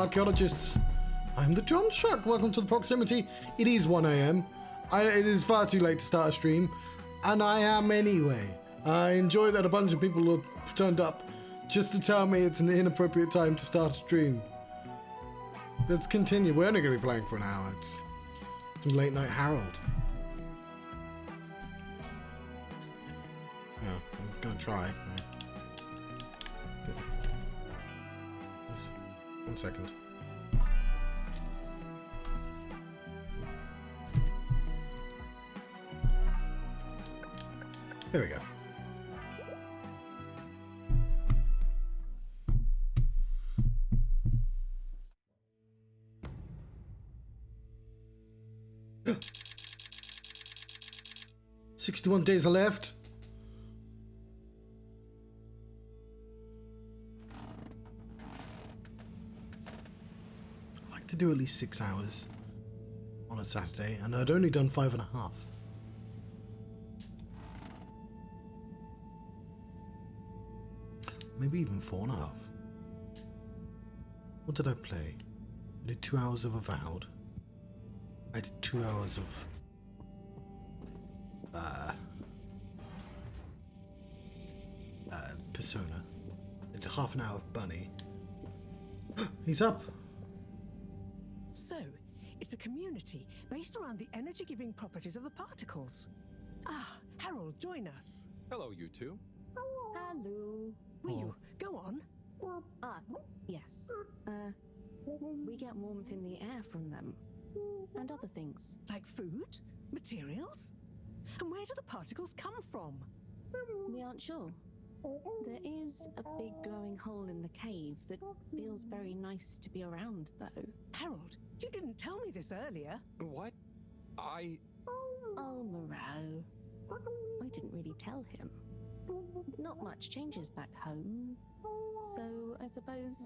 archaeologists. I'm the Johnstruct. Welcome to the proximity. It is 1 a.m. It is far too late to start a stream, and I am anyway. I enjoy that a bunch of people have turned up just to tell me it's an inappropriate time to start a stream. Let's continue. We're only going to be playing for an hour. It's some late night Harold. Yeah, I'm going to try. 1 second. There we go. "61 days are left." I like to do at least 6 hours on a Saturday, and I'd only done 5.5. Maybe even 4.5. What did I play? I did 2 hours of Avowed. I did 2 hours of Persona. I did half an hour of Bunny. He's up. So, it's a community based around the energy-giving properties of the particles. Ah, Harold, join us. Hello, you two. Hello. Will you go on? Yes. We get warmth in the air from them. And other things. Like food? Materials? And where do the particles come from? We aren't sure. There is a big glowing hole in the cave that feels very nice to be around, though. Harold, you didn't tell me this earlier. What? Oh, Moreau. I didn't really tell him. Not much changes back home. So I suppose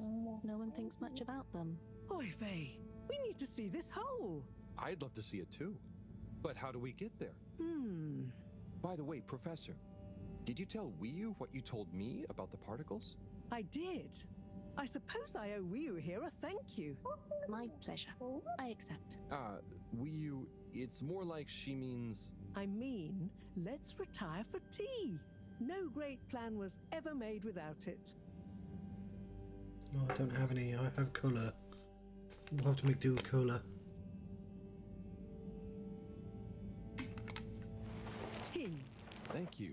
no one thinks much about them. Oy vey, we need to see this hole. I'd love to see it too. But how do we get there? By the way, Professor, did you tell Wiyu what you told me about the particles? I did. I suppose I owe Wiyu here a thank you. My pleasure. I accept. Wiyu, it's more like she means... I mean, let's retire for tea. No great plan was ever made without it. Oh, I don't have any. I have cola. We'll have to make do with cola. Tea. Thank you.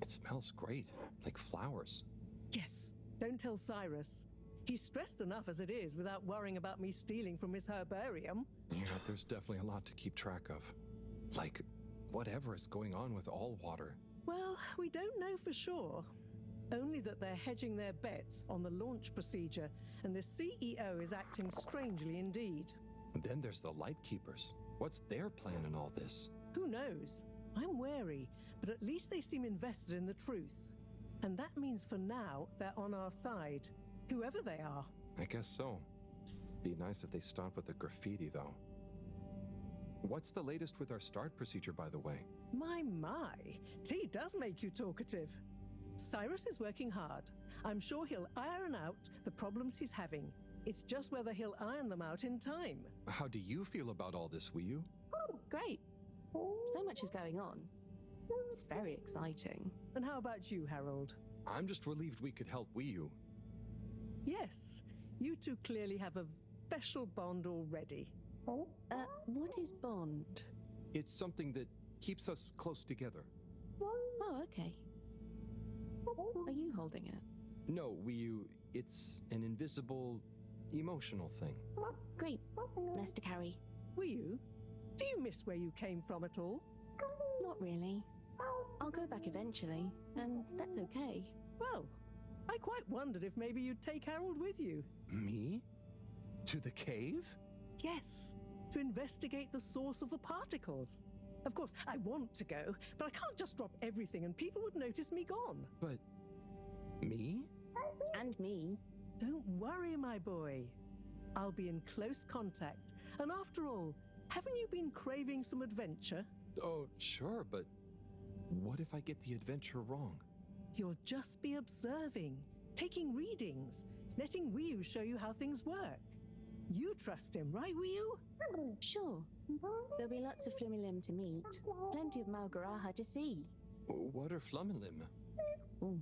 It smells great, like flowers. Yes, don't tell Cyrus. He's stressed enough as it is without worrying about me stealing from his herbarium. Yeah, there's definitely a lot to keep track of. Like, whatever is going on with all water. Well, we don't know for sure. Only that they're hedging their bets on the launch procedure, and the CEO is acting strangely indeed. Then there's the Lightkeepers. What's their plan in all this? Who knows? I'm wary, but at least they seem invested in the truth. And that means for now, they're on our side, whoever they are. I guess so. Be nice if they stopped with the graffiti, though. What's the latest with our start procedure, by the way? My, tea does make you talkative. Cyrus is working hard. I'm sure he'll iron out the problems he's having. It's just whether he'll iron them out in time. How do you feel about all this, Wiyu? Great. So much is going on. It's very exciting. And how about you, Harold? I'm just relieved we could help Wiyu. Yes, you two clearly have a special bond already. What is bond? It's something that keeps us close together. Oh, okay. Are you holding it? No, Wiyu, it's an invisible, emotional thing. Great. Less to carry. Wiyu, do you miss where you came from at all? Not really. I'll go back eventually, and that's okay. Well, I quite wondered if maybe you'd take Harold with you. Me? To the cave? Yes, to investigate the source of the particles. Of course, I want to go, but I can't just drop everything and people would notice me gone. But... me? And me. Don't worry, my boy. I'll be in close contact. And after all, haven't you been craving some adventure? Oh, sure, but what if I get the adventure wrong? You'll just be observing, taking readings, letting Wiyu show you how things work. You trust him, right, Wii-U? Sure. There'll be lots of Flumilim to meet. Plenty of Malgaraha to see. What are Flummilim? Oh,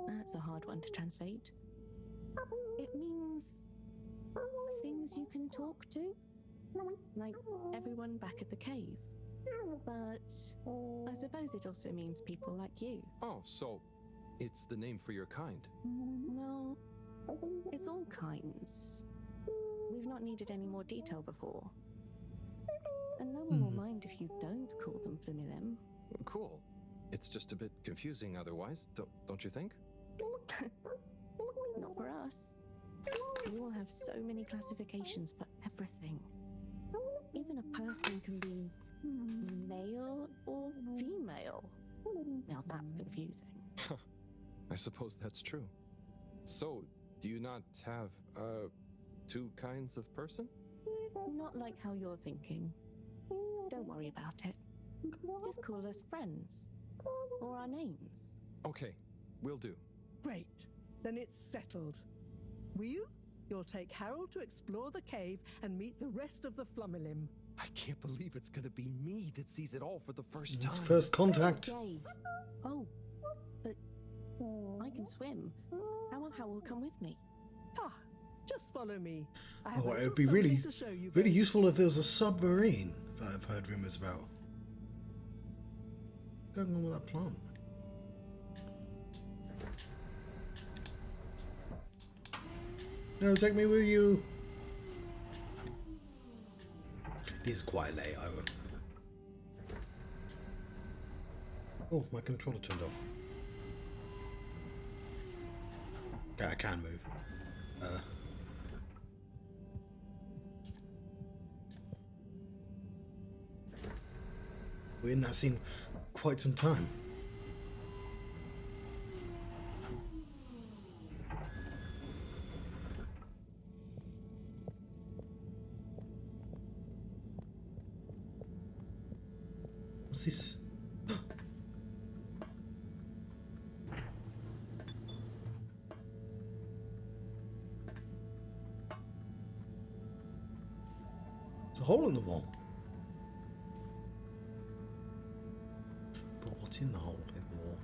that's a hard one to translate. It means things you can talk to, like everyone back at the cave. But I suppose it also means people like you. Oh, so it's the name for your kind. Well, it's all kinds. We've not needed any more detail before. And no one will mind if you don't call them Flumilim. Cool. It's just a bit confusing otherwise, don't you think? Not for us. You will have so many classifications for everything. Even a person can be male or female. Now that's confusing. I suppose that's true. So, do you not have, two kinds of person? Not like how you're thinking. Don't worry about it. Just call us friends. Or our names. Okay, will do. Great. Then it's settled. Wii-U, you'll take Harold to explore the cave and meet the rest of the Flummilim. I can't believe it's gonna be me that sees it all for the first time. It's first contact. Yay. Oh, but I can swim. How will Howell come with me? Ah, just follow me. I have Oh, a it little would be something really, to show you really both. useful if there was a submarine that I've heard rumors about. What's going on with that plant? No, take me with you. It is quite late. Oh, my controller turned off. Okay, I can move. We're in that scene quite some time. What's this? It's a hole in the wall. But what's in the hole in the wall?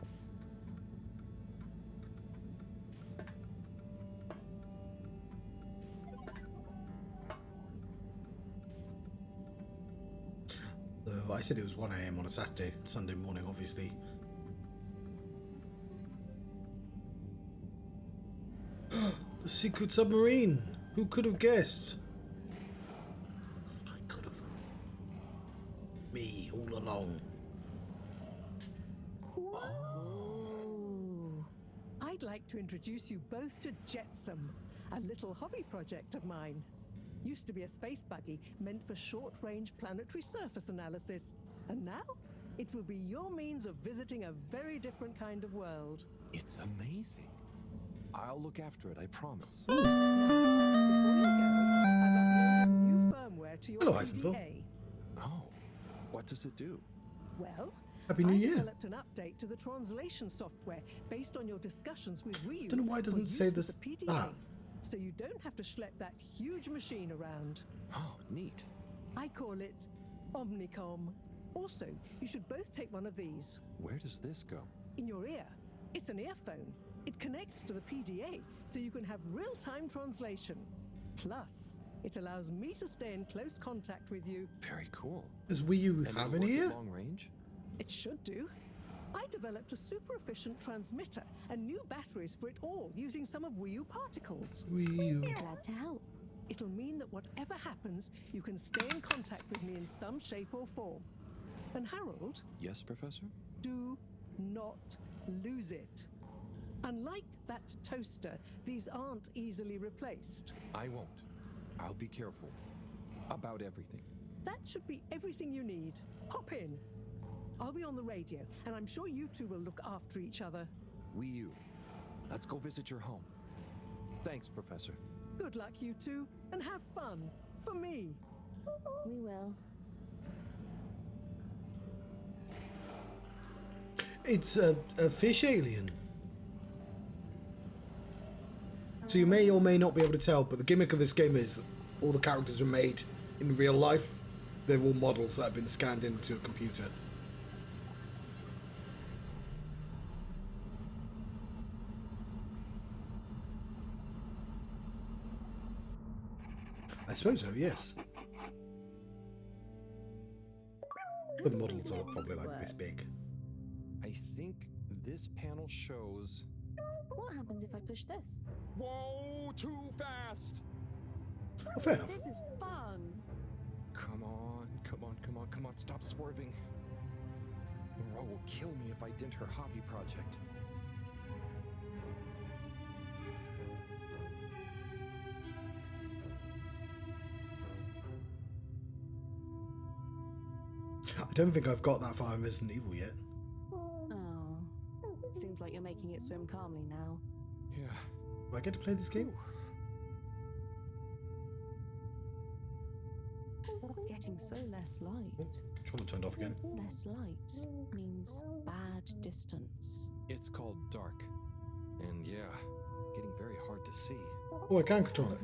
I said it was 1 AM on a Sunday morning, obviously. The secret submarine! Who could have guessed? I could have. Me, all along. Oh. I'd like to introduce you both to Jetsam, a little hobby project of mine. Used to be a space buggy meant for short-range planetary surface analysis. And now, it will be your means of visiting a very different kind of world. It's amazing. I'll look after it, I promise. Before you go, I've uploaded new firmware to your Hello, Eisenthal. PDA. Oh, what does it do? Well, Happy New I Year. developed an update to the translation software based on your discussions with Wii-U. Don't know why it doesn't for say use with this- the PDA, that. so you don't have to schlep that huge machine around. Oh, neat. I call it Omnicom. Also, you should both take one of these. Where does this go? In your ear. It's an earphone. It connects to the PDA, so you can have real-time translation. Plus, it allows me to stay in close contact with you. Very cool. Does Wii U And have it'll an work at ear? long range? It should do. I developed a super efficient transmitter and new batteries for it all using some of Wii-U particles. Wii U. Glad to help. It'll mean that whatever happens, you can stay in contact with me in some shape or form. And Harold, Yes, Professor? do not lose it. Unlike that toaster, these aren't easily replaced. I won't. I'll be careful. About everything. That should be everything you need. Hop in. I'll be on the radio, and I'm sure you two will look after each other. Wii U. Let's go visit your home. Thanks, Professor. Good luck, you two, and have fun. For me. We will. It's a fish alien. So you may or may not be able to tell, but the gimmick of this game is all the characters are made in real life. They're all models that have been scanned into a computer. I suppose so, yes. But the models are probably like this big. I think this panel shows... What happens if I push this? Whoa, too fast! Oh, fair enough. This is fun. Come on, come on, come on, come on, stop swerving. Moreau will kill me if I dent her hobby project. I don't think I've got that far in Resident Evil yet. Oh. Seems like you're making it swim calmly now. Yeah. Do I get to play this game? Getting so less light. Controller turned off again. Less light means bad distance. It's called dark. And yeah, getting very hard to see. Oh, I can control it.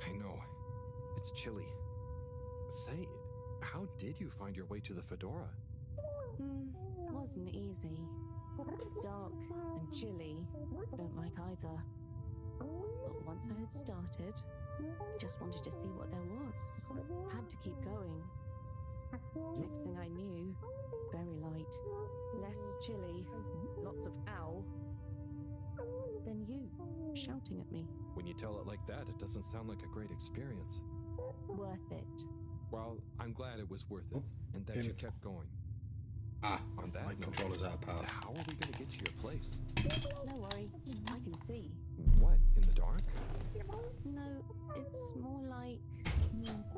I know. It's chilly. Say, how did you find your way to the Fedora? Wasn't easy. Dark and chilly. Don't like either. But once I had started, just wanted to see what there was. Had to keep going. Next thing I knew, very light. Less chilly. Lots of ow. Then you, shouting at me. When you tell it like that, it doesn't sound like a great experience. Worth it. Well, I'm glad it was worth it, and that you kept going. Ah, On that my note, controller's out of power. how are we going to get to your place? No worry, I can see. What, in the dark? No, it's more like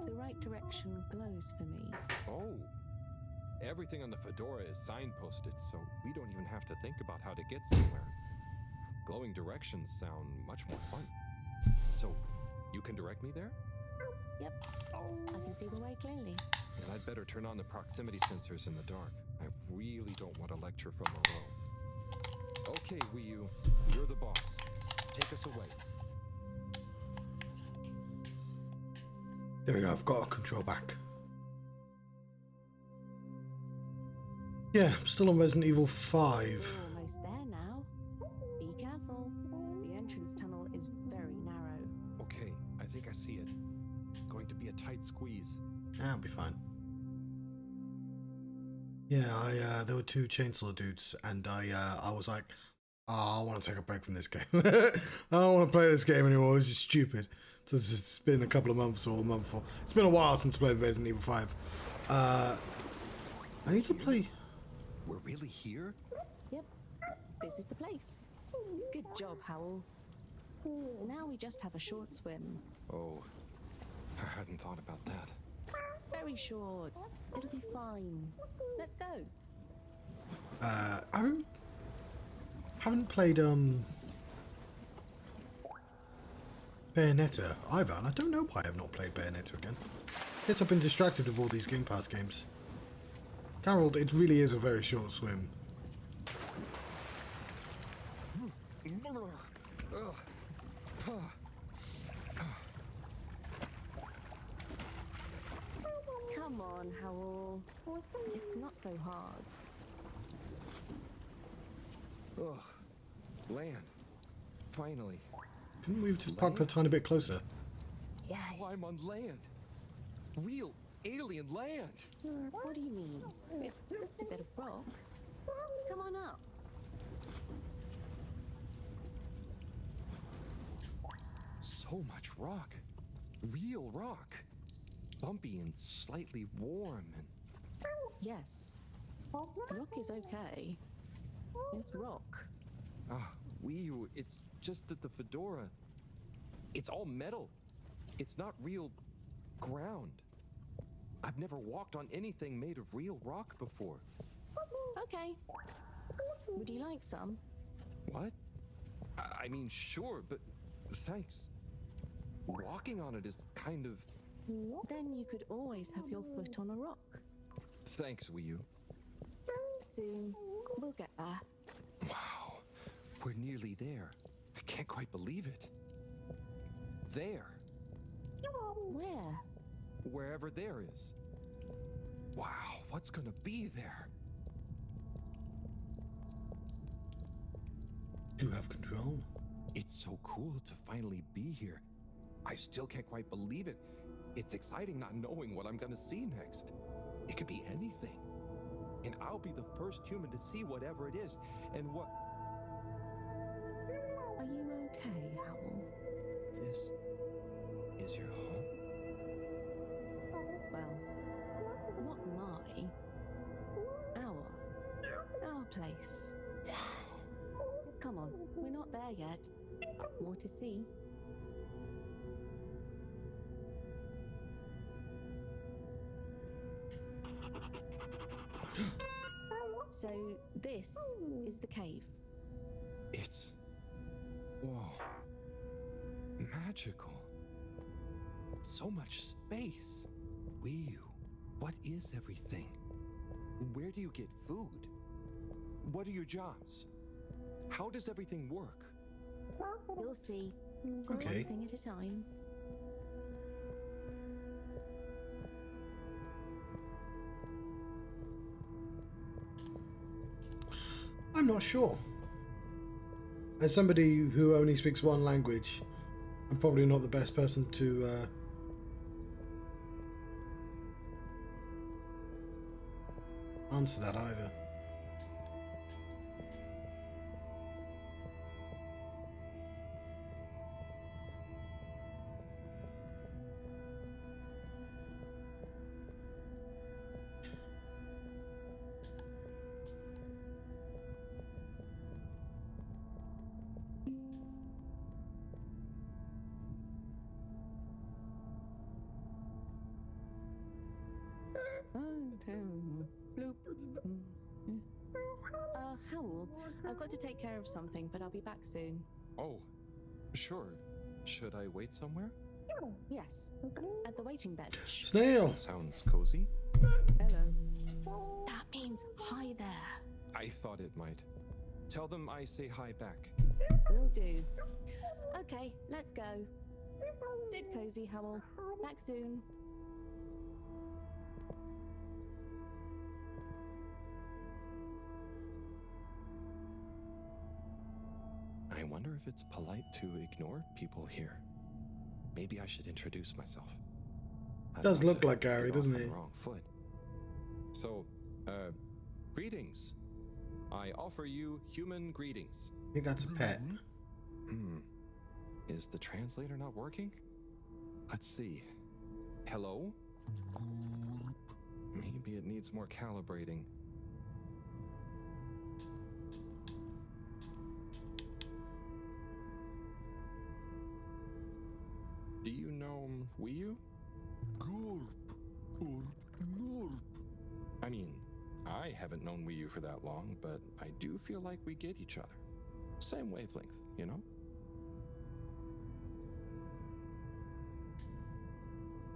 the right direction glows for me. Oh. Everything on the Fedora is signposted, so we don't even have to think about how to get somewhere. Glowing directions sound much more fun. So, you can direct me there? Yep, I can see the way clearly. And I'd better turn on the proximity sensors in the dark. I really don't want a lecture from Moreau. Okay, Wii U, you're the boss. Take us away. There we go, I've got a control back. Yeah, I'm still on Resident Evil 5. We're almost there now. Be careful. The entrance tunnel is very narrow. Okay, I think I see it. Going to be a tight squeeze. I'll be fine. Yeah, there were two chainsaw dudes, and I was like, oh, I want to take a break from this game. I don't want to play this game anymore. This is stupid. So it's been a couple of months or a month or it's been a while since I played Resident Evil 5. I need to play. We're really here? Yep, this is the place. Good job, Howell. Now we just have a short swim. Oh, I hadn't thought about that. Very short. It'll be fine. Let's go. I haven't played Bayonetta either, and I don't know why I've not played Bayonetta again. I guess I've been distracted with all these Game Pass games. Carol, it really is a very short swim. Come on, Howell. It's not so hard. Ugh. Land. Finally. Couldn't we just park a tiny bit closer? Wow, I'm on land. Real alien land. What do you mean? It's just a bit of rock. Come on up. So much rock. Real rock. Bumpy and slightly warm and... Yes. Rock is okay. It's rock. Ah, Wii U, it's just that the Fedora... It's all metal. It's not real ground. I've never walked on anything made of real rock before. Okay. Would you like some? What? I mean, sure, but thanks. Walking on it is kind of... Then you could always have your foot on a rock. Thanks, Wii U. Soon, we'll get there. Wow, we're nearly there. I can't quite believe it. There. Where? Wherever there is. Wow, what's gonna be there? You have control. It's so cool to finally be here. I still can't quite believe it. It's exciting not knowing what I'm gonna see next. It could be anything. And I'll be the first human to see whatever it is. And what... Are you okay, Howl? This is your home? Well, not my. Our place. Come on, we're not there yet. More to see. So, this is the cave. It's... whoa. Magical. So much space. Wee, what is everything? Where do you get food? What are your jobs? How does everything work? You'll see. Okay. One thing at a time. I'm not sure. As somebody who only speaks one language, I'm probably not the best person to answer that either. Bloop. Howl, I've got to take care of something, but I'll be back soon. Oh, sure. Should I wait somewhere? Yes, at the waiting bench. Snail! Sounds cozy. Hello. That means hi there. I thought it might. Tell them I say hi back. Will do. Okay, let's go. Sit cozy, Howl. Back soon. I wonder if it's polite to ignore people here. Maybe I should introduce myself. Does look like Gary, doesn't he? Wrong foot. So, greetings. I offer you human greetings. I think that's a pet. Is the translator not working? Let's see. Hello? Maybe it needs more calibrating. Do you know Wii U? I mean, I haven't known Wii U for that long, but I do feel like we get each other. Same wavelength, you know?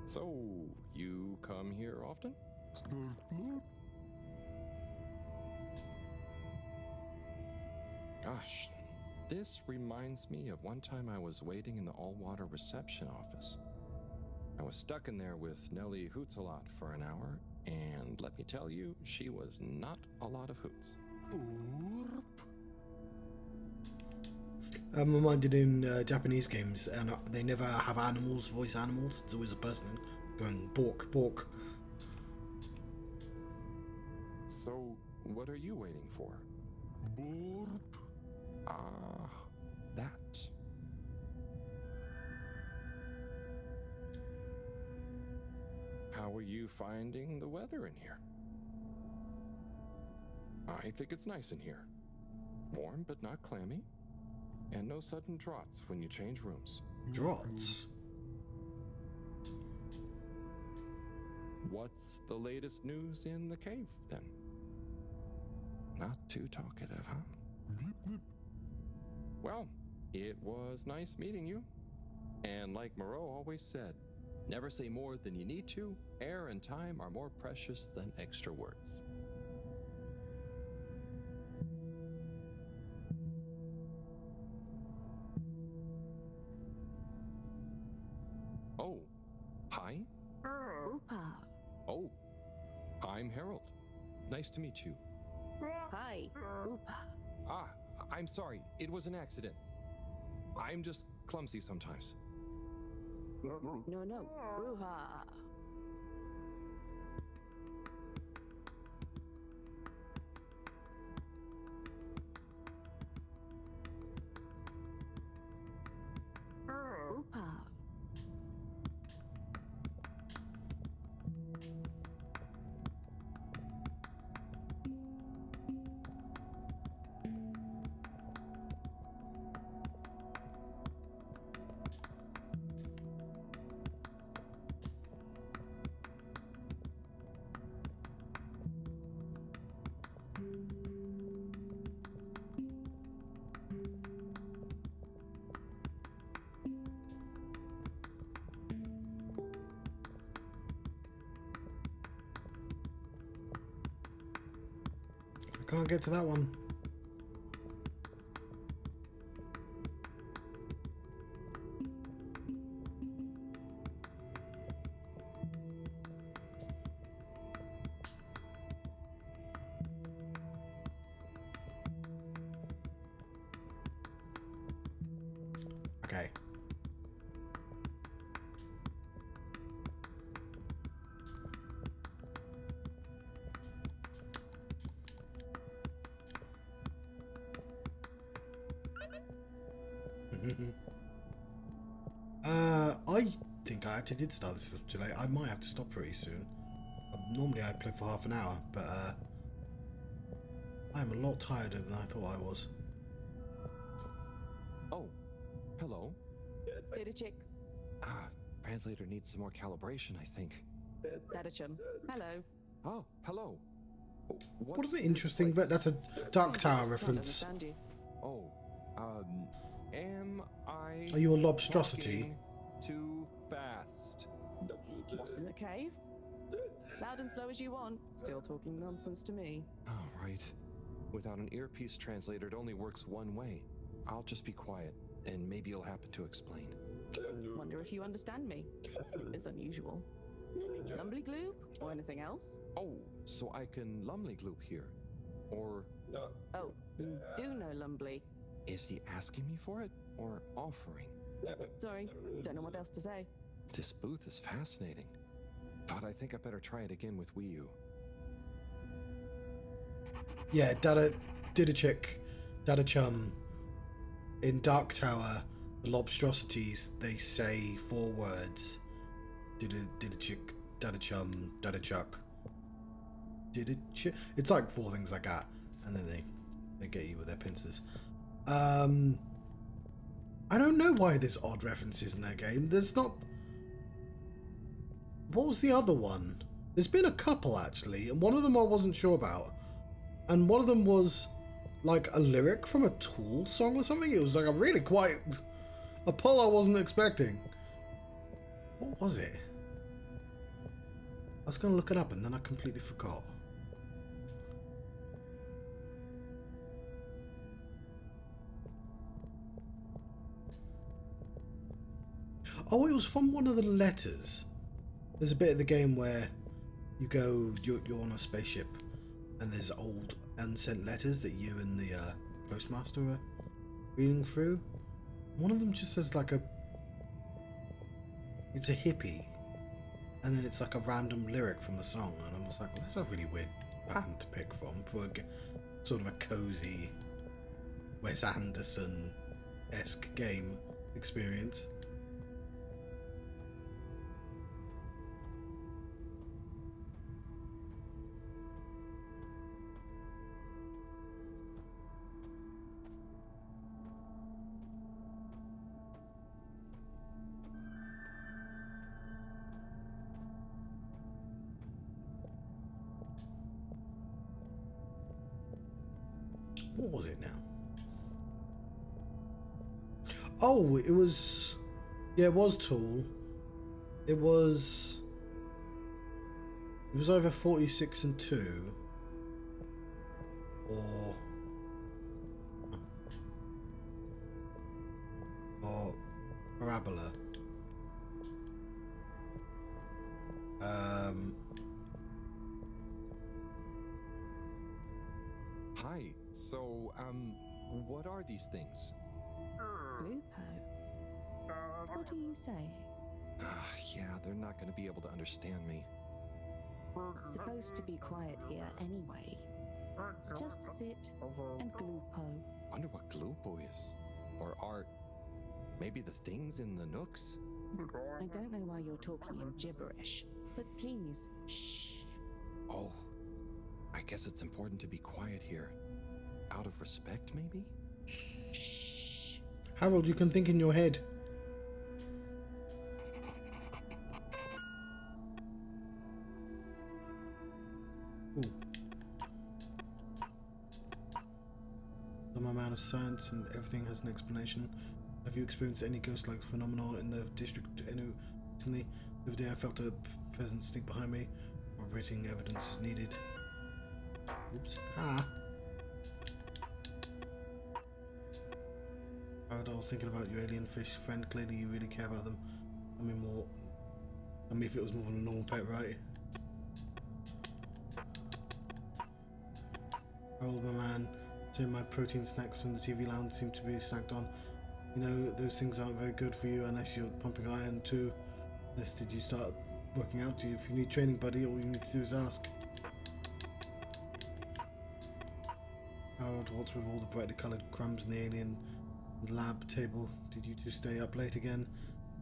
So, you come here often? Gosh, this reminds me of one time I was waiting in the all-water reception office. I was stuck in there with Nellie Hoots-a-lot for an hour, and let me tell you, she was not a lot of hoots. I'm reminded in Japanese games, and they never have animals, voice animals. It's always a person going bork, bork. So, what are you waiting for? Ah, that. How are you finding the weather in here? I think it's nice in here. Warm but not clammy. And no sudden draughts when you change rooms. Draughts? What's the latest news in the cave, then? Not too talkative, huh? Well, it was nice meeting you. And like Moreau always said, never say more than you need to. Air and time are more precious than extra words. Oh, hi? Oopa. Oh, I'm Harold. Nice to meet you. Hi, Oopa. Ah, I'm sorry. It was an accident. I'm just clumsy sometimes. No, Ruha. Oopa. I can't get to that one. Okay. I think I actually did start this too late. I might have to stop pretty soon. Normally I'd play for half an hour, but I'm a lot tireder than I thought I was. Oh, hello. Bit of chick. Ah, translator needs some more calibration, I think. Dadachum. Hello. Oh, hello. What What's an interesting, this but that's a Dark Tower reference. Can't understand you. Oh, am I... Are you a lobstrosity? talking too fast? What's in the cave? Loud and slow as you want. Still talking nonsense to me. Oh, right. Without an earpiece translator, it only works one way. I'll just be quiet, and maybe you'll happen to explain. Wonder if you understand me. It's unusual. Lumbly gloop or anything else? Oh, so I can Lumley Gloop here. Or Oh, you do know Lumbly. is he asking me for it, or offering? Sorry, don't know what else to say. This booth is fascinating, but I think I better try it again with Wii U. Yeah, Dadachum. In Dark Tower, the lobstrosities, they say 4 words. Didachik, Dadachum, Dadachuk. It's like 4 things like that, and then they get you with their pincers. I don't know why there's odd references in that game. There's not... What was the other one? There's been a couple, actually, and one of them I wasn't sure about. And one of them was like a lyric from a Tool song or something. It was like a really quite... a pull I wasn't expecting. What was it? I was going to look it up and then I completely forgot. Oh, it was from one of the letters. There's a bit of the game where you're on a spaceship and there's old unsent letters that you and the postmaster are reading through. One of them just says like it's a hippie, and then it's like a random lyric from the song, and I was like, well, that's a really weird pattern to pick from for sort of a cozy Wes Anderson-esque game experience. What was it now? Oh, it was... Yeah, it was Tool. It was either 46 and 2 or Parabola. Hi. So, what are these things? Lupo. What do you say? Yeah, they're not going to be able to understand me. It's supposed to be quiet here anyway. Just sit and glupo. Wonder what Glupo is. Or are maybe the things in the nooks? I don't know why you're talking in gibberish, but please, shh. Oh, I guess it's important to be quiet here. Out of respect, maybe? Shh. Harold, you can think in your head. Ooh. I'm a man of science and everything has an explanation. Have you experienced any ghost-like phenomena in the district recently? The other day I felt a presence sneak behind me. Corroborating evidence is needed. Oops. Ah. Harold, I was thinking about your alien fish friend. Clearly you really care about them. Tell me more. Tell me if it was more than a normal pet, right? Harold, my man. So my protein snacks from the TV lounge seem to be snacked on. You know, those things aren't very good for you unless you're pumping iron too. Unless did you start working out? Do you? If you need training, buddy, all you need to do is ask. Harold, what's with all the brightly coloured crumbs in the alien lab table? Did you two stay up late again?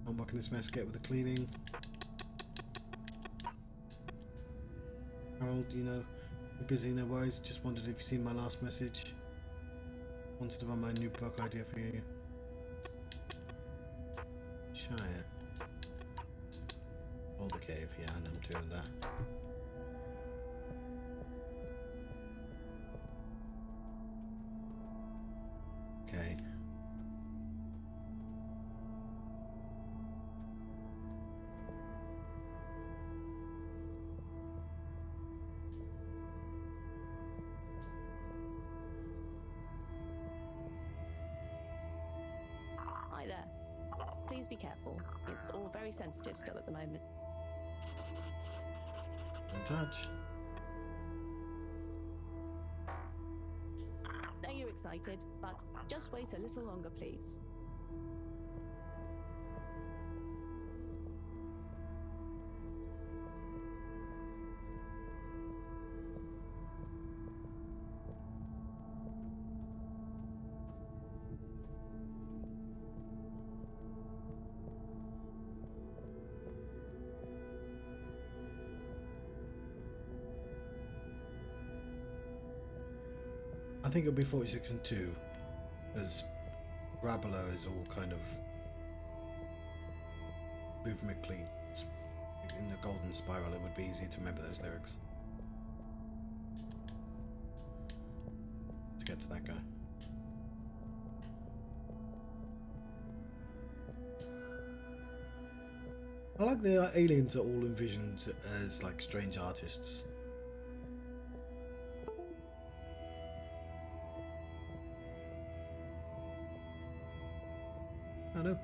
I'm working this mess, get with the cleaning. Harold, you know, you're busy, no worries. Just wondered if you've seen my last message. Wanted to run my new book idea for you. Shire. Hold the cave, yeah, and I'm doing that. Okay. Hi there. Please be careful. It's all very sensitive still at the moment. In touch. Now you're excited, but just wait a little longer, please. I think it'll be 46 and 2, as Rabelo is all kind of rhythmically in the golden spiral. It would be easy to remember those lyrics. To get to that guy. I like the aliens are all envisioned as like strange artists. I know.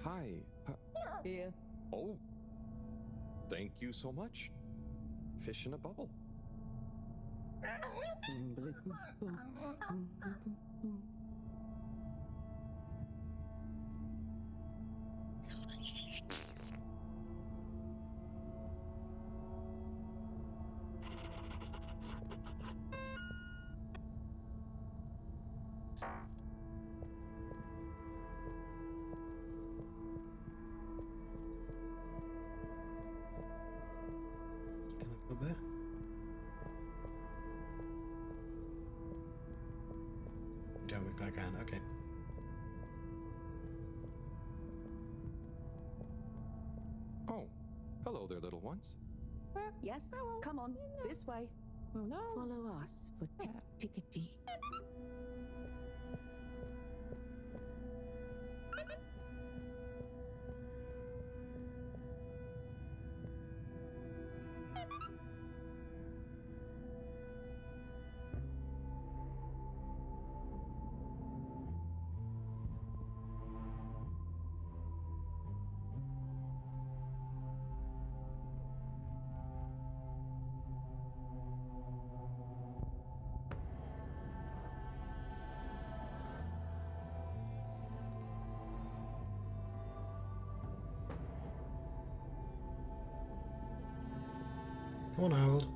Hi. Here. Oh. Thank you so much. Fish in a bubble. Can I go there? Don't we I can. Okay. Oh, hello there, little ones. Yes, come on, this way. Follow us for tickety. Come on, Harold.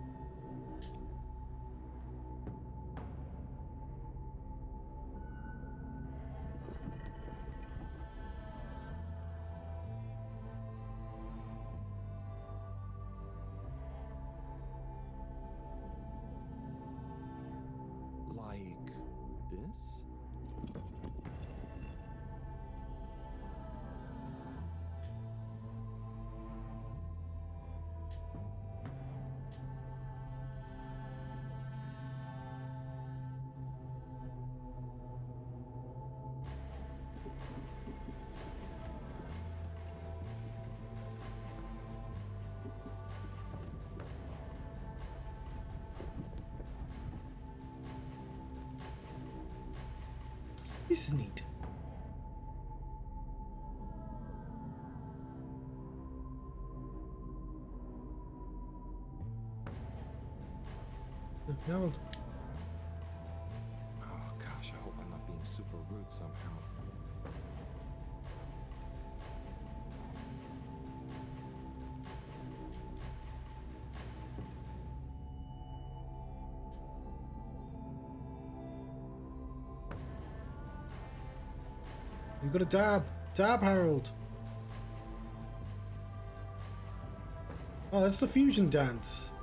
Like this? This is neat. Harold. Oh gosh, I hope I'm not being super rude somehow. You've got to dab. Dab, Harold. Oh, that's the fusion dance.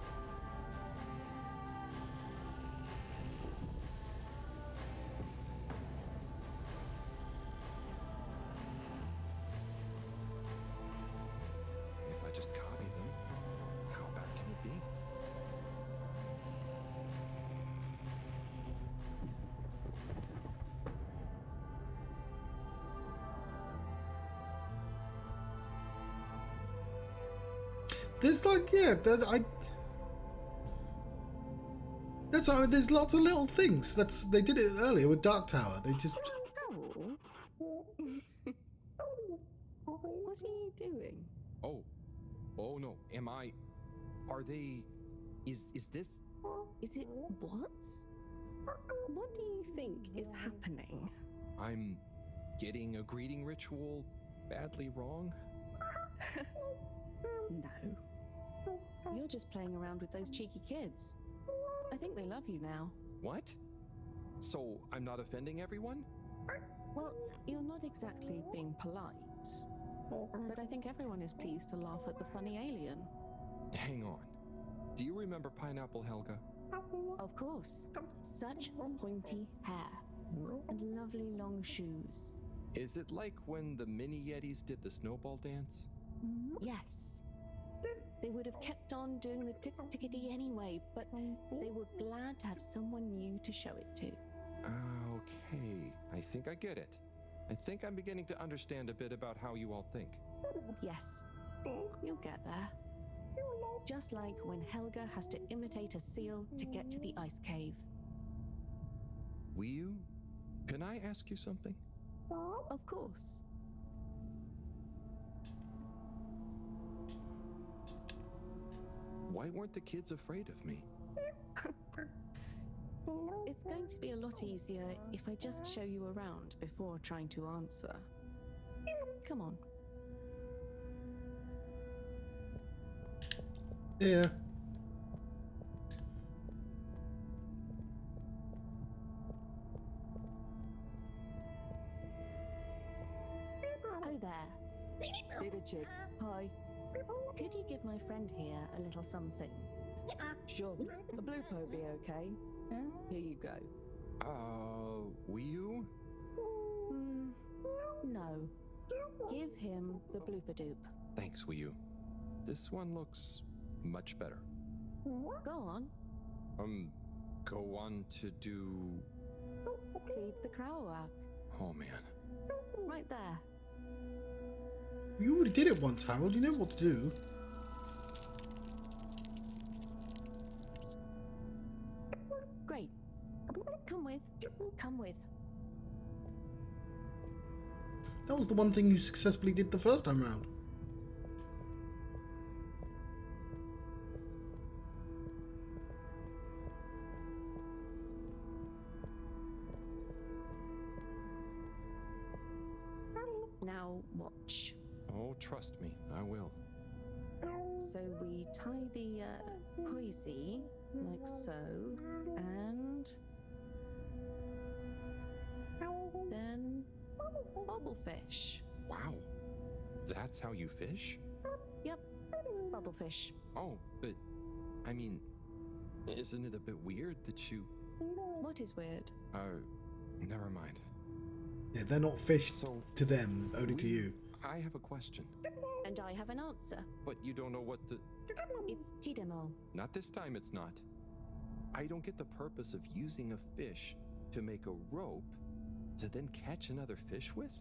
If I just copy them, how bad can it be? There's like, yeah, there's lots of little things. They did it earlier with Dark Tower. They just Oh. What are you doing? Oh no, am I? Are they? Is this? Is it what? What do you think is happening? I'm getting a greeting ritual badly wrong? No. You're just playing around with those cheeky kids. I think they love you now. What? So I'm not offending everyone? Well, you're not exactly being polite. But I think everyone is pleased to laugh at the funny alien. Hang on. Do you remember Pineapple Helga? Of course. Such pointy hair. And lovely long shoes. Is it like when the mini Yetis did the snowball dance? Yes. They would have kept on doing the tickety anyway, but they were glad to have someone new to show it to. Okay, I think I get it. I think I'm beginning to understand a bit about how you all think. Yes, you'll get there. Just like when Helga has to imitate a seal to get to the ice cave. Will, can I ask you something? Of course. Why weren't the kids afraid of me? It's going to be a lot easier if I just show you around before trying to answer. Come on. yeah. Oh there. Little chick. Hi. Could you give my friend here a little something? Sure. A blue po be okay. Here you go. Wii No. Give him the blooper doop. Thanks, Wii U. This one looks much better. Go on. Go on to do... Feed the Crowak. Oh, man. Right there. You already did it once, Harold. You know what to do. Great. Come with. Come with. That was the one thing you successfully did the first time round. Now watch. Oh, trust me, I will. So we tie the koizi like so, and then bubblefish. Wow. That's how you fish? Yep, bubblefish. Oh, but, I mean, isn't it a bit weird that you... What is weird? Never mind. Yeah, they're not fish So, to them, only to you. I have a question. And I have an answer. But you don't know what the... It's tidamo. Not this time, it's not. I don't get the purpose of using a fish to make a rope to then catch another fish with?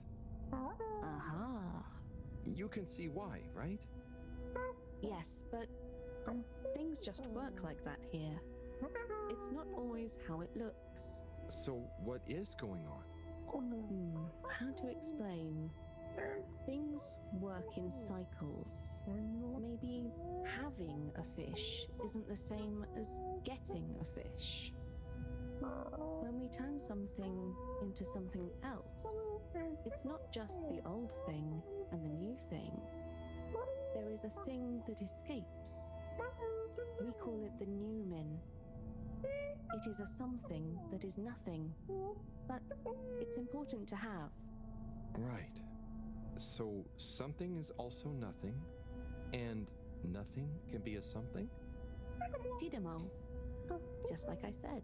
Aha. You can see why, right? Yes, but things just work like that here. It's not always how it looks. So, what is going on? How to explain? Things work in cycles. Maybe having a fish isn't the same as getting a fish. When we turn something into something else, it's not just the old thing and the new thing. There is a thing that escapes. We call it the Newman. It is a something that is nothing, but it's important to have. Right. So, something is also nothing, and nothing can be a something? Tidamo. Just like I said.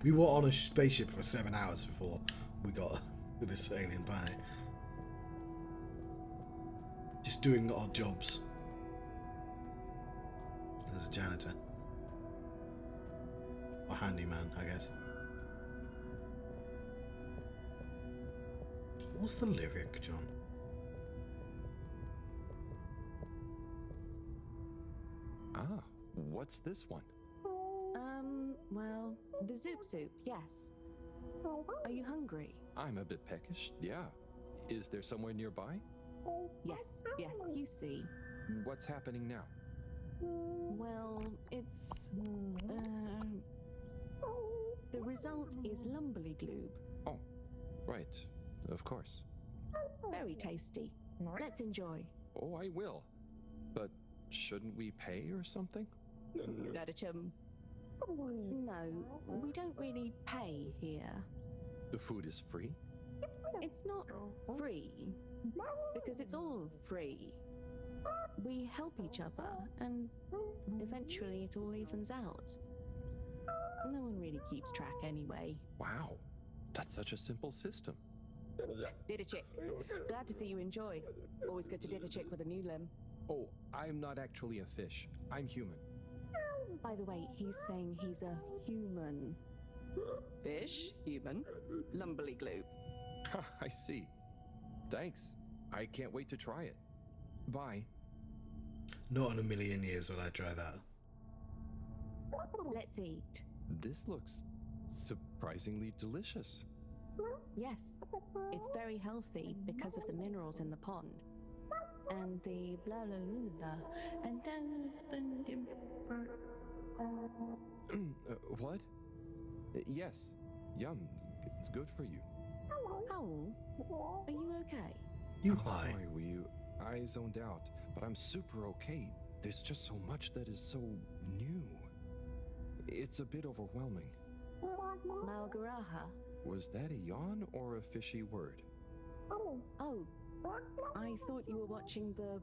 We were on a spaceship for 7 hours before we got to this alien planet. Just doing odd jobs. As a janitor. Or handyman, I guess. What's the lyric, John? Ah, what's this one? Well, the Zoop Soup, yes. Are you hungry? I'm a bit peckish, yeah. Is there somewhere nearby? Yes, you see. What's happening now? Well, it's... the result is Lumberly Gloob. Oh, right, of course. Very tasty. Let's enjoy. Oh, I will. But shouldn't we pay or something? Dadachum. No, we don't really pay here. The food is free? It's not free, because it's all free. We help each other, and eventually it all evens out. No one really keeps track anyway. Wow, that's such a simple system. Didachick, glad to see you enjoy. Always good to Didachick with a new limb. Oh, I'm not actually a fish. I'm human. By the way, he's saying he's a human. Fish, human, Lumberly Glue. I see. Thanks. I can't wait to try it. Bye. Not in a million years would I try that. Let's eat. This looks surprisingly delicious. Yes, it's very healthy because of the minerals in the pond. And the blah blah blah. And What? Yes. Yum. It's good for you. Owl, are you okay? You I'm high. sorry, Wii. I zoned out, but I'm super okay. There's just so much that is so new. It's a bit overwhelming. Malgaraha. Was that a yawn or a fishy word? Oh, I thought you were watching the...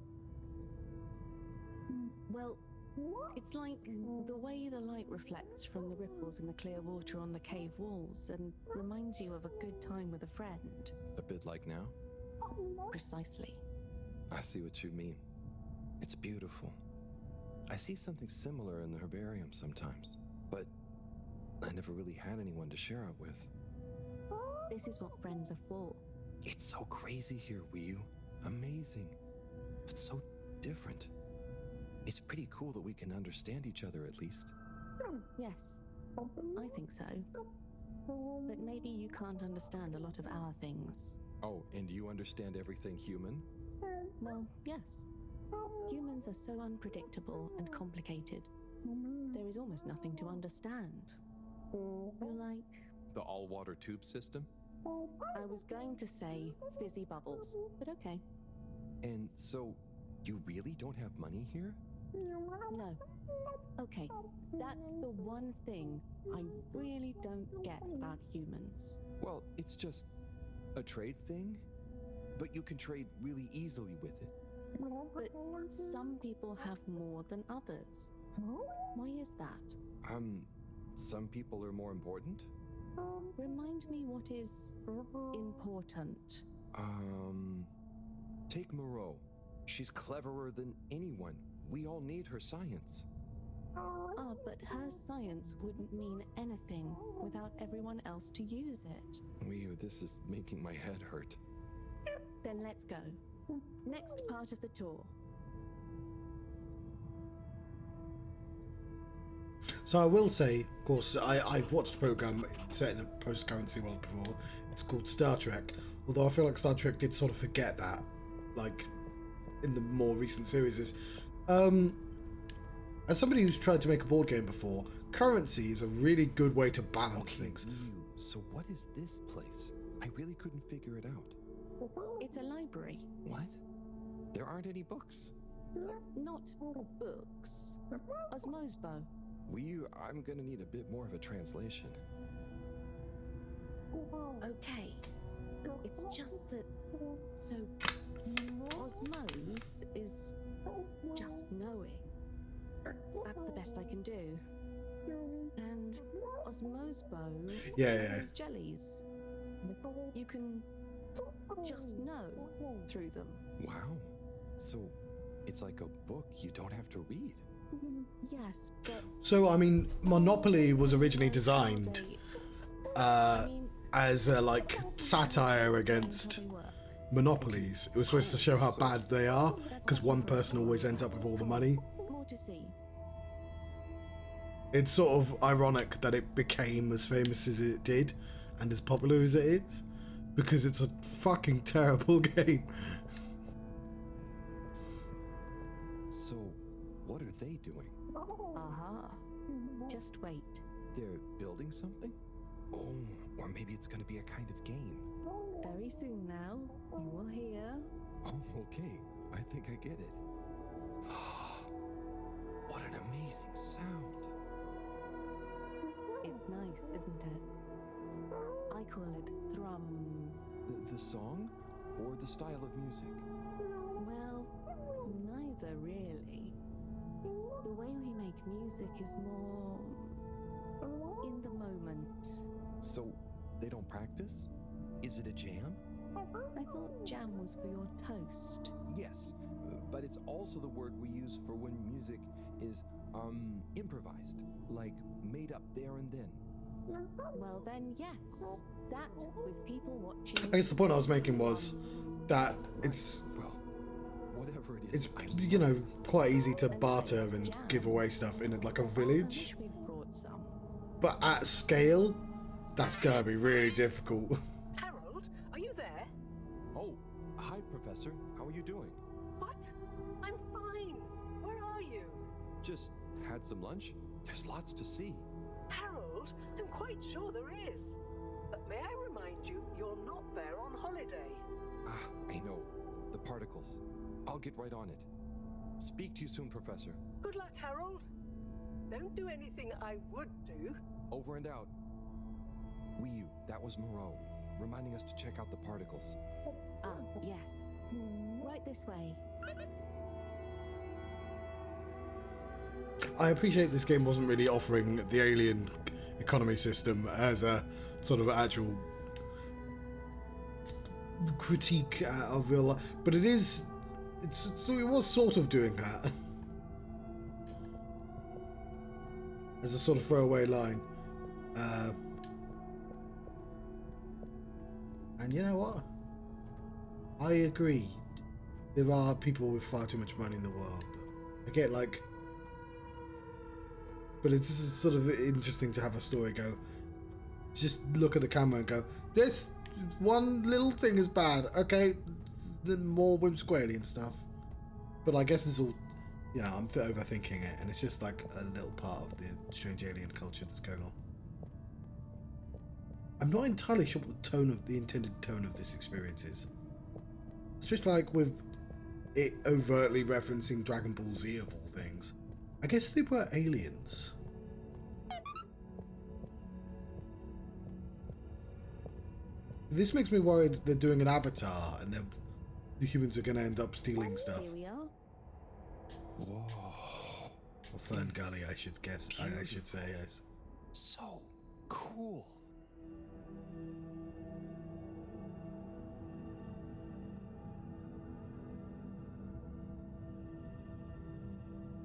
Well, It's like the way the light reflects from the ripples in the clear water on the cave walls and reminds you of a good time with a friend. A bit like now? Precisely. I see what you mean. It's beautiful. I see something similar in the herbarium sometimes, but I never really had anyone to share it with. This is what friends are for. It's so crazy here, Wii. Amazing, but so different. It's pretty cool that we can understand each other at least. Yes, I think so. But maybe you can't understand a lot of our things. Oh, and you understand everything human? Well, yes. Humans are so unpredictable and complicated. There is almost nothing to understand. You're like... The all-water tube system? I was going to say fizzy bubbles, but okay. And so, you really don't have money here? No. Okay, that's the one thing I really don't get about humans. Well, it's just a trade thing, but you can trade really easily with it. But some people have more than others. Why is that? Some people are more important? Remind me what is important. Take Moreau. She's cleverer than anyone. We all need her science. Ah, but her science wouldn't mean anything without everyone else to use it. This is making my head hurt. Then let's go. Next part of the tour. So I will say, of course, I've watched a program set in a post-currency world before. It's called Star Trek. Although I feel like Star Trek did sort of forget that, like, in the more recent series. As somebody who's tried to make a board game before, currency is a really good way to balance things. So what is this place? I really couldn't figure it out. It's a library. What? There aren't any books. Not books. Osmosbo. I'm gonna need a bit more of a translation. Okay. It's just that... So, osmose is just knowing. That's the best I can do. And osmosbo is jellies. You can just know through them. Wow. So, it's like a book you don't have to read. Yes, but... So, I mean, Monopoly was originally designed as a, like, satire against monopolies. It was supposed to show how bad they are, because one person always ends up with all the money. More to see. It's sort of ironic that it became as famous as it did, and as popular as it is, because it's a fucking terrible game. So, what are they doing? Aha. Just wait. They're building something? Oh, or maybe it's gonna be a kind of game. Very soon now, you will hear. Oh, okay. I think I get it. What an amazing sound. It's nice, isn't it? I call it thrum. The song? Or the style of music? Well, neither really. The way we make music is more in the moment. So, they don't practice? Is it a jam? I thought jam was for your toast. Yes, but it's also the word we use for when music is, improvised, like made up there and then. Well then, yes. That with people watching... I guess the point I was making was that it's... Well, whatever it is... It's, you know, quite easy to barter and give away stuff in, like, a I village. wish we'd brought some. But at scale, that's gonna be really difficult. Harold, are you there? Oh, hi, Professor. How are you doing? What? I'm fine. Where are you? Just had some lunch? There's lots to see. Harold, I'm quite sure there is. But may I remind you, you're not there on holiday. Ah, I know. The particles. I'll get right on it. Speak to you soon, Professor. Good luck, Harold. Don't do anything I would do. Over and out. Wii U, that was Moreau, reminding us to check out the particles. Ah, yes. Right this way. I appreciate this game wasn't really offering the alien economy system as a sort of actual critique of real life, but it was sort of doing that as a sort of throwaway line. And you know what? I agree. There are people with far too much money in the world. I get like, but it's just sort of interesting to have a story go. Just look at the camera and go, this one little thing is bad. Okay, then more whimsical alien stuff. But I guess it's all, you know, I'm overthinking it, and it's just like a little part of the strange alien culture that's going on. I'm not entirely sure what the intended tone of this experience is. Especially like with it overtly referencing Dragon Ball Z of all things. I guess they were aliens. This makes me worried they're doing an Avatar and the humans are going to end up stealing stuff. Here we are. Whoa. Or Fern Gully, I should guess. I should say, yes. So cool.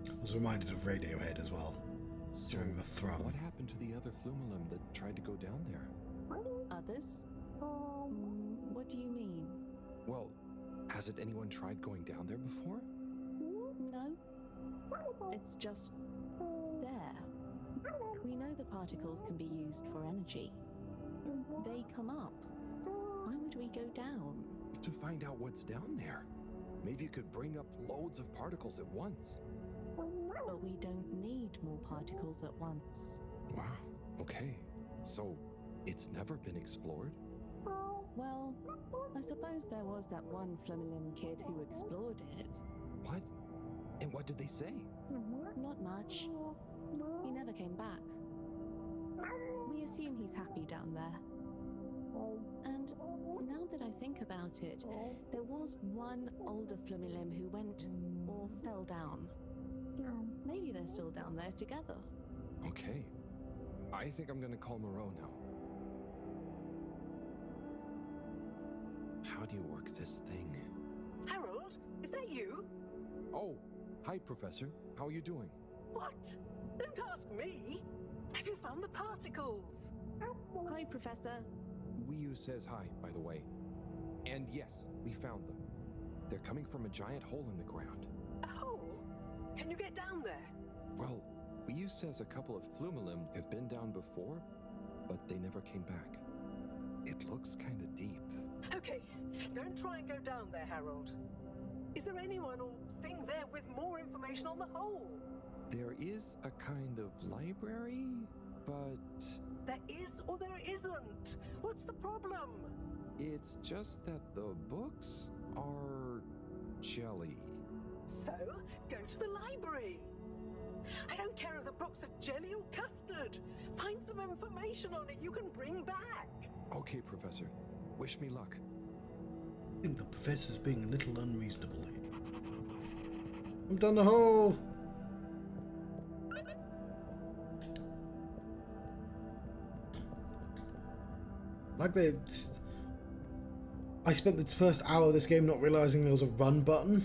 I was reminded of Radiohead as well, during the Throne. What happened to the other Flumilim that tried to go down there? Others? What do you mean? Well, hasn't anyone tried going down there before? No. It's just there. We know the particles can be used for energy. They come up. Why would we go down? To find out what's down there. Maybe you could bring up loads of particles at once. But we don't need more particles at once. Wow, okay. So, it's never been explored? Well, I suppose there was that one Flumilim kid who explored it. What? And what did they say? Not much. He never came back. We assume he's happy down there. And now that I think about it, there was one older Flumilim who went or fell down. Maybe they're still down there together. Okay. I think I'm gonna call Moreau now. How do you work this thing? Harold, is that you? Oh, hi, Professor. How are you doing? What? Don't ask me. Have you found the particles? Hi, Professor. Wii says hi, by the way. And yes, we found them. They're coming from a giant hole in the ground. A hole? Can you get down there? Well, Wii says a couple of Flumilim have been down before, but they never came back. It looks kind of deep. Okay, don't try and go down there, Harold. Is there anyone or thing there with more information on the hole? There is a kind of library, but There is or there isn't. What's the problem? it's just that the books are jelly. So, go to the library. I don't care if the books are jelly or custard. Find some information on it you can bring back. Okay, Professor. Wish me luck. I think the professor's being a little unreasonable here. I'm down the hole! Like I spent the first hour of this game not realising there was a run button.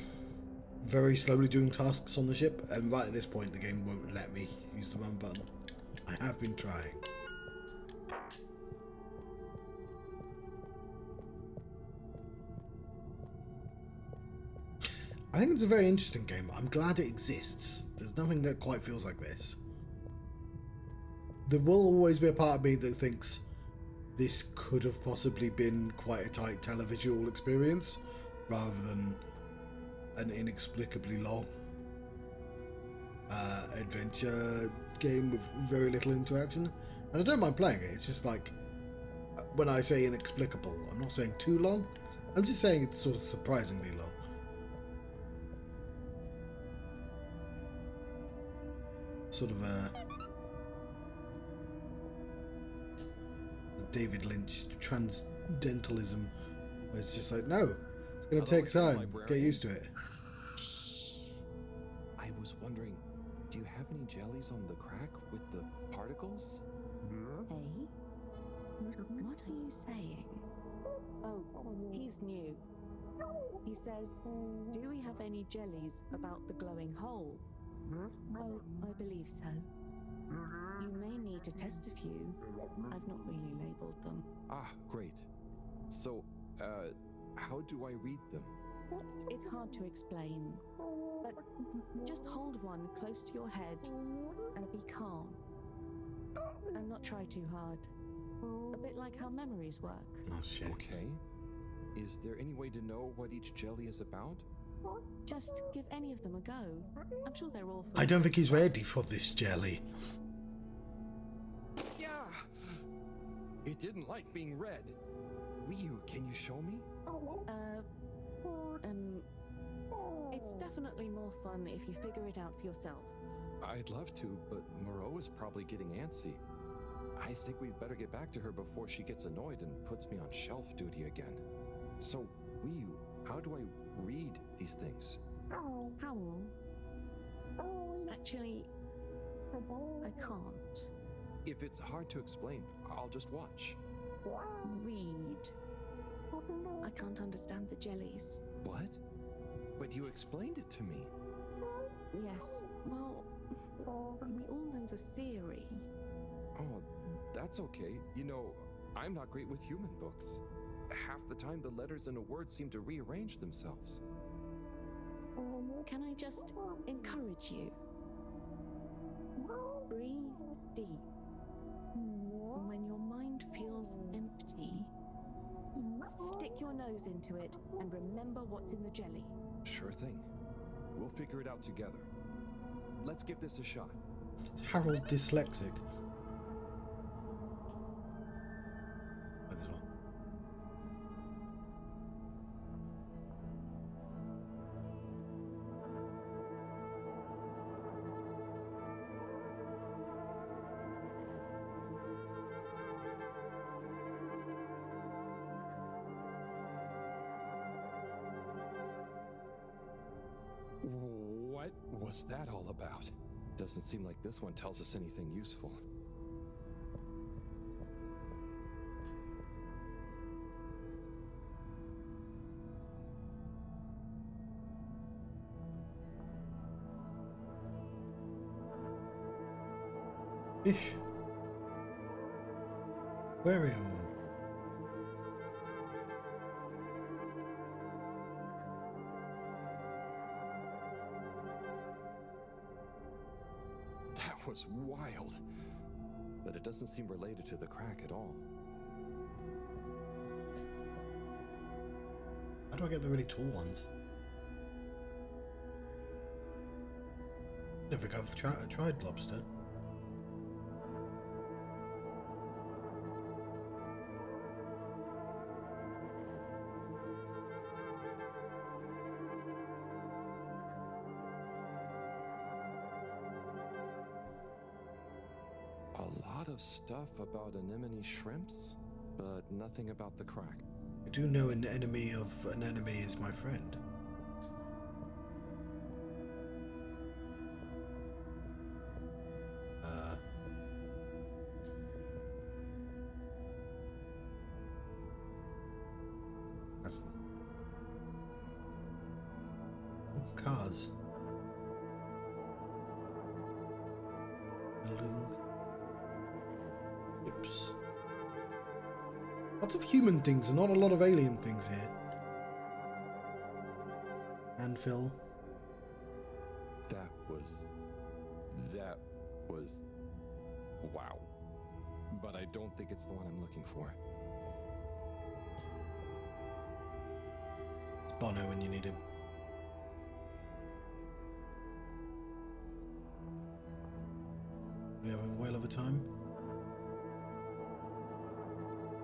Very slowly doing tasks on the ship, and right at this point the game won't let me use the run button. I have been trying. I think it's a very interesting game. I'm glad it exists. There's nothing that quite feels like this. There will always be a part of me that thinks this could have possibly been quite a tight televisual experience rather than an inexplicably long adventure game with very little interaction. And I don't mind playing it. It's just like, when I say inexplicable, I'm not saying too long. I'm just saying it's sort of surprisingly long. Sort of a David Lynch transdentalism, where it's just like, no, it's going to take time. Get used to it. I was wondering, Do you have any jellies on the crack with the particles? Eh? What are you saying? Oh, he's new. He says, do we have any jellies about the glowing hole? Oh, I believe so. You may need to test a few. I've not really labeled them. Ah, great. So, how do I read them? It's hard to explain, but just hold one close to your head and be calm. And not try too hard. A bit like how memories work. Oh shit. Okay. Is there any way to know what each jelly is about? Just give any of them a go. I'm sure they're all I don't think he's ready for this jelly. Yeah! It didn't like being read. Ryu, can you show me? It's definitely more fun if you figure it out for yourself. I'd love to, but Moreau is probably getting antsy. I think we'd better get back to her before she gets annoyed and puts me on shelf duty again. So, Ryu, how do I read these things? Howl. Actually, I can't. If it's hard to explain, I'll just watch. Read. I can't understand the jellies. What? But you explained it to me. Yes, well, we all know the theory. Oh, that's okay. You know, I'm not great with human books. Half the time the letters in a word seem to rearrange themselves. Can I just encourage you? Breathe deep. When your mind feels empty, stick your nose into it and remember what's in the jelly. Sure thing. We'll figure it out together. Let's give this a shot. Is Harold dyslexic? Oh, this one. What was that all about? Doesn't seem like this one tells us anything useful. Fish. Aquarium. That was wild. But it doesn't seem related to the crack at all. How do I get the really tall ones? I don't think I've tried lobster. A lot of stuff about anemone shrimps, but nothing about the crack. I do know an enemy of an enemy is my friend. That's cars. Buildings. Ships. Lots of human things and not a lot of alien things here. Anvil. That was wow. But I don't think it's the one I'm looking for. Bono when you need him. We having a whale of a time.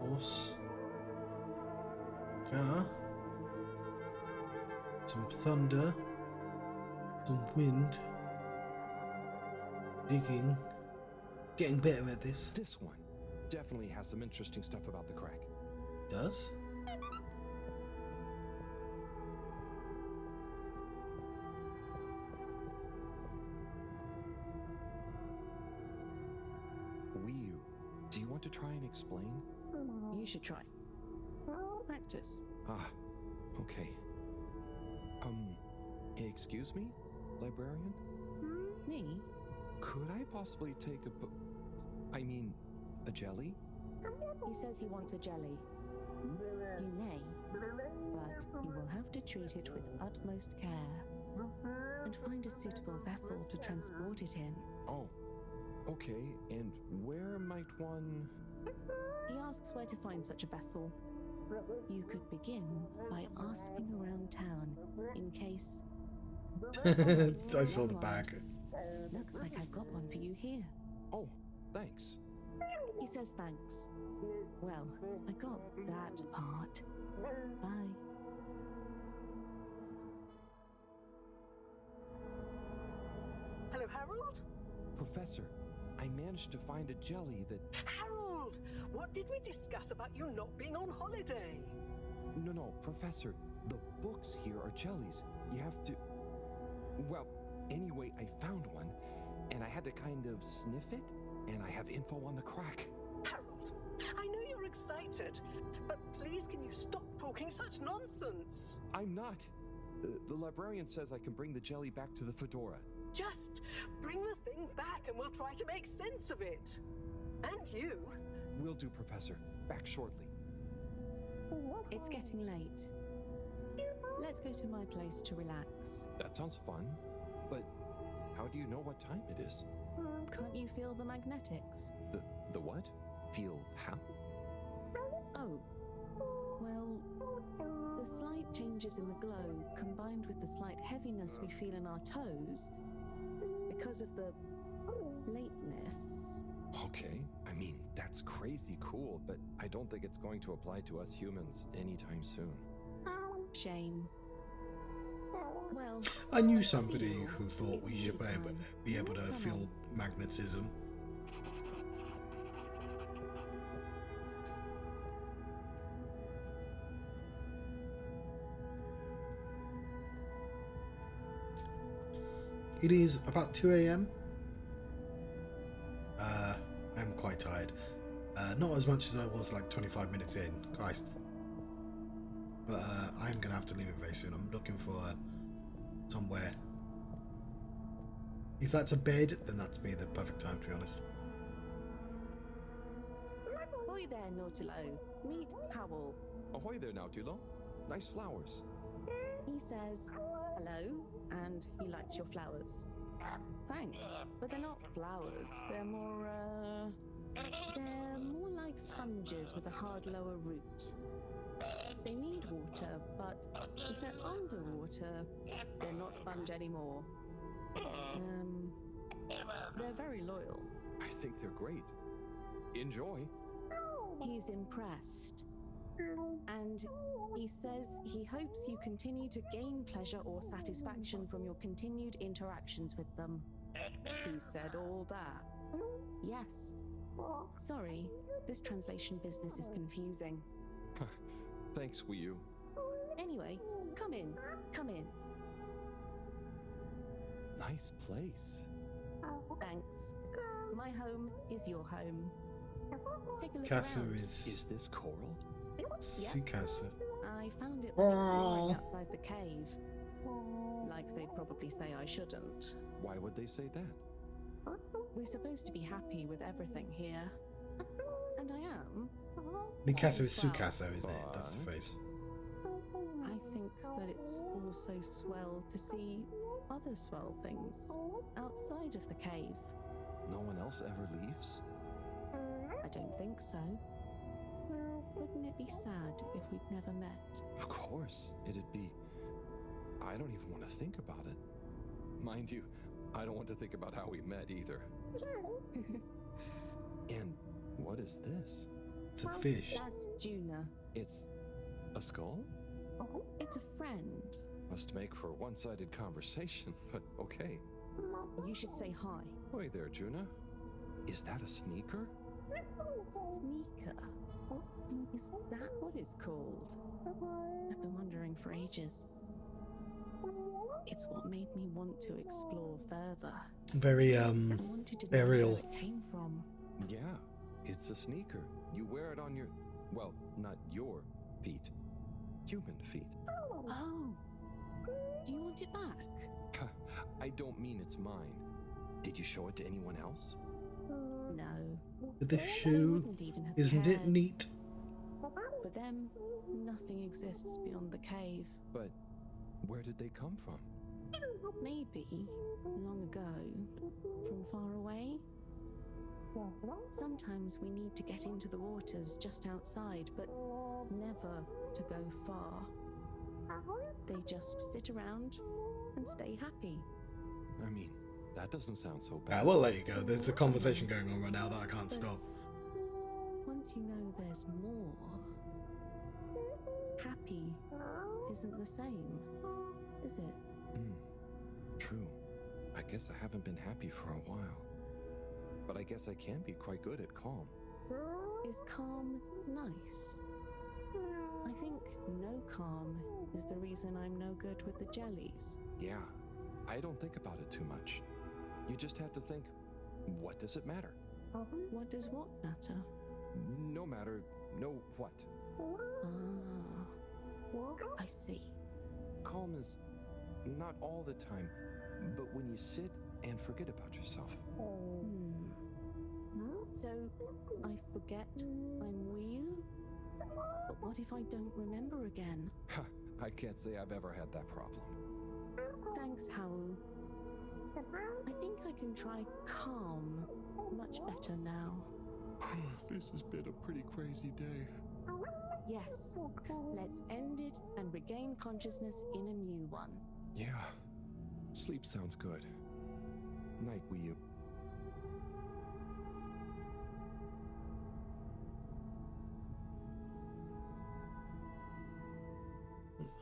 Horse. Car. Some thunder. Some wind. Digging. Getting better at this. This one definitely has some interesting stuff about the crack. Does? to try and explain? You should try. Practice. Ah, okay. Excuse me, librarian? Me? Could I possibly take a jelly? He says he wants a jelly. You may, but you will have to treat it with utmost care and find a suitable vessel to transport it in. Oh, okay. And where might one... He asks where to find such a vessel. You could begin by asking around town in case... I saw the bag. Looks like I've got one for you here. Oh, thanks. He says thanks. Well, I got that part. Bye. Hello, Harold? Professor, I managed to find a jelly that... Harold! What did we discuss about you not being on holiday? No, Professor. The books here are jellies. You have to... Well, anyway, I found one, and I had to kind of sniff it, and I have info on the crack. Harold, I know you're excited, but please can you stop talking such nonsense? I'm not. The librarian says I can bring the jelly back to the fedora. Just bring the thing back and we'll try to make sense of it. And you. Will do, Professor. Back shortly. It's getting late. Let's go to my place to relax. That sounds fun, but how do you know what time it is? Can't you feel the magnetics? The what? Feel how? Oh. Well, the slight changes in the glow combined with the slight heaviness we feel in our toes because of the lateness. Okay, that's crazy cool, but I don't think it's going to apply to us humans anytime soon. Shame. Well, I knew somebody who thought we should be able to feel magnetism. It is about 2 a.m. I'm quite tired. Not as much as I was like 25 minutes in, Christ. But I'm gonna have to leave it very soon. I'm looking for somewhere. If that's a bed, then that's be the perfect time, to be honest. Ahoy there, Nautilo. Meet Howell. Ahoy there, Nautilo. Nice flowers. He says hello, and he likes your flowers. Thanks, but they're not flowers. They're more like sponges with a hard lower root. They need water, but if they're underwater, they're not sponge anymore. They're very loyal. I think they're great. Enjoy. He's impressed. And he says he hopes you continue to gain pleasure or satisfaction from your continued interactions with them. He said all that. Yes. Sorry, this translation business is confusing. Thanks, Wii U. Anyway, come in. Come in. Nice place. Thanks. My home is your home. Take a look Casa around. Is this coral? Sea Casa. I found it when exploring outside the cave. Like they'd probably say I shouldn't. Why would they say that? We're supposed to be happy with everything here. And I am. Mikasa is Sukasa, isn't it? That's the phrase. I think that it's also swell to see other swell things outside of the cave. No one else ever leaves? I don't think so. Wouldn't it be sad if we'd never met? Of course, it'd be. I don't even want to think about it. Mind you, I don't want to think about how we met either. And what is this? It's a fish. That's Juna. It's a skull? It's a friend. Must make for one-sided conversation, but okay. You should say hi. Hey there, Juna. Is that a sneaker? Sneaker? Is that what it's called? I've been wondering for ages. It's what made me want to explore further. Very I wanted to know aerial. where it came from. Yeah, It's a sneaker. You wear it on your, well, not your feet. Human feet. Oh, do you want it back? I don't mean it's mine. Did you show it to anyone else? No. But the They shoe, wouldn't even have isn't it cared. neat? For them, nothing exists beyond the cave. But where did they come from? Maybe, long ago, from far away. Sometimes we need to get into the waters just outside, but never to go far. They just sit around and stay happy. I mean, that doesn't sound so I bad. will let you go. There's a conversation going on right now that I can't stop. Once you know there's more, happy isn't the same, is it? True. I guess I haven't been happy for a while. But I guess I can be quite good at calm. Is calm nice? I think no calm is the reason I'm no good with the jellies. Yeah, I don't think about it too much. You just have to think, what does it matter? What does what matter? No matter, no what. Ah, I see. Calm is not all the time, but when you sit and forget about yourself. So, I forget I'm Wii? But what if I don't remember again? I can't say I've ever had that problem. Thanks, Howell. I think I can try calm much better now. This has been a pretty crazy day. Yes, let's end it and regain consciousness in a new one. Yeah, sleep sounds good. Night, Wii U.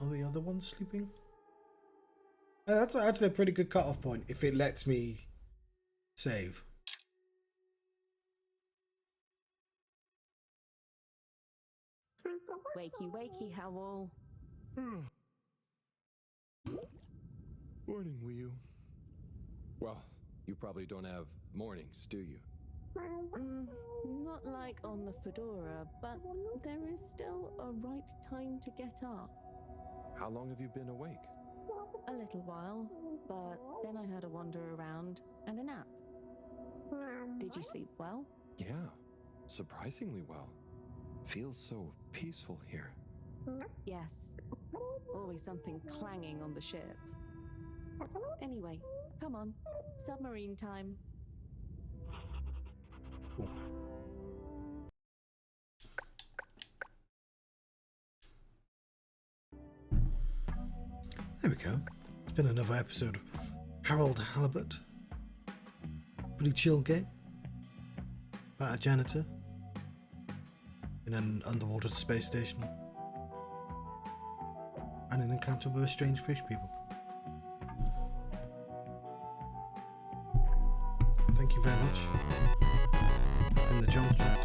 Are the other ones sleeping? That's actually a pretty good cutoff point if it lets me save. Wakey, wakey, Howell. Morning, Wii U. Well, you probably don't have mornings, do you? Not like on the Fedora, but there is still a right time to get up. How long have you been awake? A little while, but then I had a wander around and a nap. Did you sleep well? Yeah, surprisingly well. Feels so peaceful here. Yes. Always something clanging on the ship. Anyway, come on. Submarine time. There we go. It's been another episode of Harold Halibut. Pretty chill game. About a janitor in an underwater space station. And an encounter with strange fish people. Thank you very much. In the Johnstruct.